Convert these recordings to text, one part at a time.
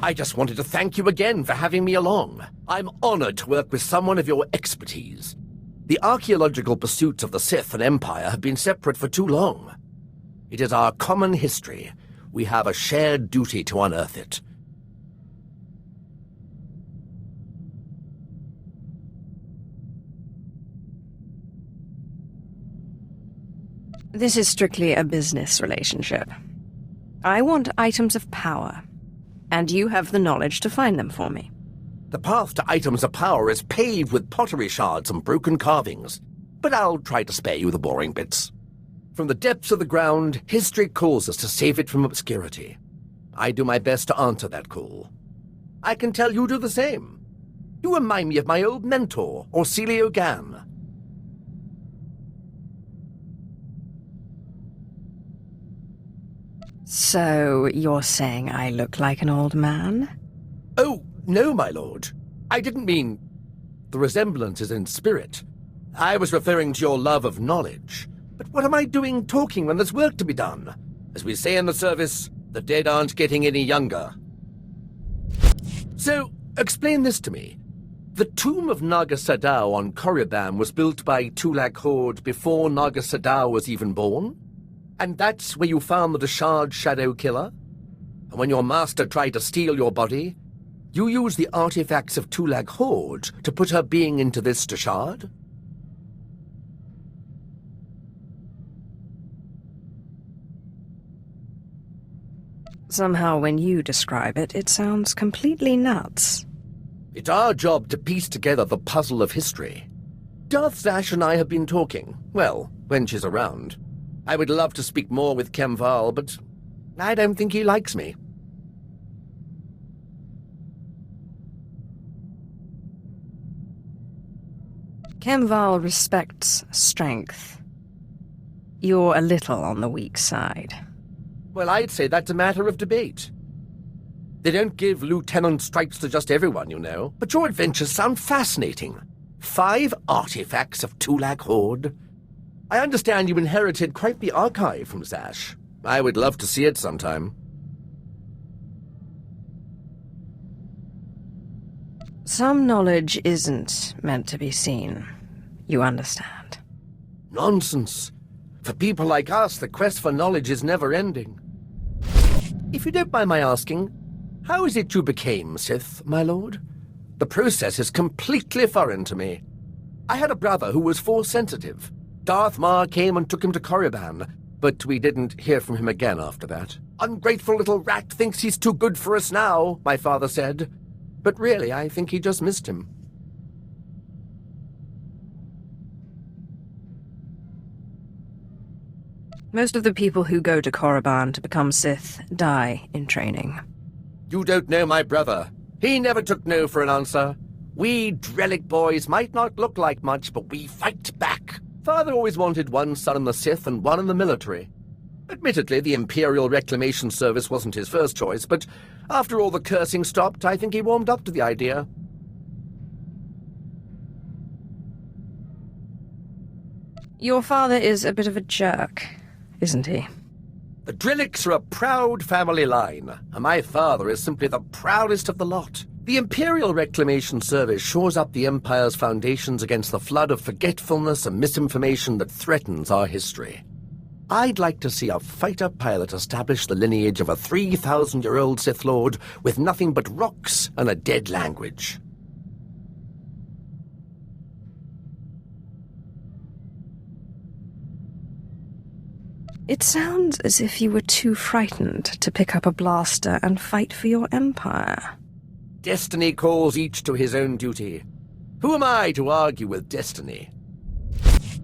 I just wanted to thank you again for having me along. I'm honored to work with someone of your expertise. The archaeological pursuits of the Sith and Empire have been separate for too long. It is our common history. We have a shared duty to unearth it. This is strictly a business relationship. I want items of power, and you have the knowledge to find them for me. The path to items of power is paved with pottery shards and broken carvings, but I'll try to spare you the boring bits. From the depths of the ground, history calls us to save it from obscurity. I do my best to answer that call. I can tell you do the same. You remind me of my old mentor, Orsilio Gan. So, you're saying I look like an old man? Oh, no, my lord. I didn't mean... The resemblance is in spirit. I was referring to your love of knowledge. But what am I doing talking when there's work to be done? As we say in the service, the dead aren't getting any younger. So, explain this to me. The tomb of Naga Sadow on Korriban was built by Tulak Horde before Naga Sadow was even born? And that's where you found the Deshard Shadow Killer? And when your master tried to steal your body, you used the artifacts of Tulak Horde to put her being into this Deshard? Somehow when you describe it, it sounds completely nuts. It's our job to piece together the puzzle of history. Darth Zash and I have been talking, well, when she's around. I would love to speak more with Kemval, but I don't think he likes me. Kemval respects strength. You're a little on the weak side. Well, I'd say that's a matter of debate. They don't give lieutenant stripes to just everyone, you know. But your adventures sound fascinating. 5 artifacts of Tulak Horde. I understand you inherited quite the archive from Zash. I would love to see it sometime. Some knowledge isn't meant to be seen. You understand. Nonsense. For people like us, the quest for knowledge is never-ending. If you don't mind my asking, how is it you became Sith, my lord? The process is completely foreign to me. I had a brother who was Force-sensitive. Darth Mar came and took him to Korriban, but we didn't hear from him again after that. Ungrateful little rat thinks he's too good for us now, my father said. But really, I think he just missed him. Most of the people who go to Korriban to become Sith die in training. You don't know my brother. He never took no for an answer. We Drellik boys might not look like much, but we fight back. Father always wanted one son in the Sith and one in the military. Admittedly, the Imperial Reclamation Service wasn't his first choice, but after all the cursing stopped, I think he warmed up to the idea. Your father is a bit of a jerk, isn't he? The Drelliks are a proud family line, and my father is simply the proudest of the lot. The Imperial Reclamation Service shores up the Empire's foundations against the flood of forgetfulness and misinformation that threatens our history. I'd like to see a fighter pilot establish the lineage of a 3,000-year-old Sith Lord with nothing but rocks and a dead language. It sounds as if you were too frightened to pick up a blaster and fight for your empire. Destiny calls each to his own duty. Who am I to argue with destiny?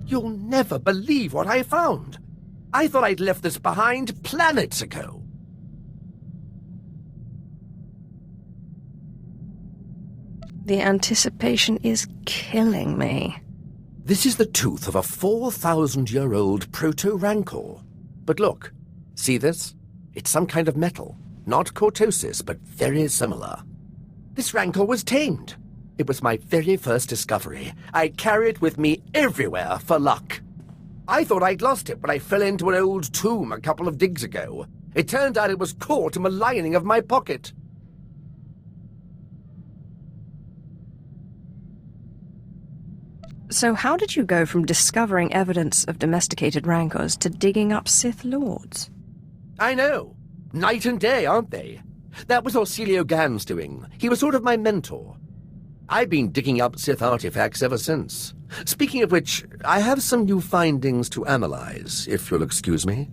You'll never believe what I found. I thought I'd left this behind planets ago. The anticipation is killing me. This is the tooth of a 4,000-year-old proto-rancor. But look, see this? It's some kind of metal. Not cortosis, but very similar. This rancor was tamed. It was my very first discovery. I carry it with me everywhere for luck. I thought I'd lost it when I fell into an old tomb a couple of digs ago. It turned out it was caught in the lining of my pocket. So how did you go from discovering evidence of domesticated rancors to digging up Sith Lords? I know. Night and day, aren't they? That was Orsilio Gan's doing. He was sort of my mentor. I've been digging up Sith artifacts ever since. Speaking of which, I have some new findings to analyze, if you'll excuse me.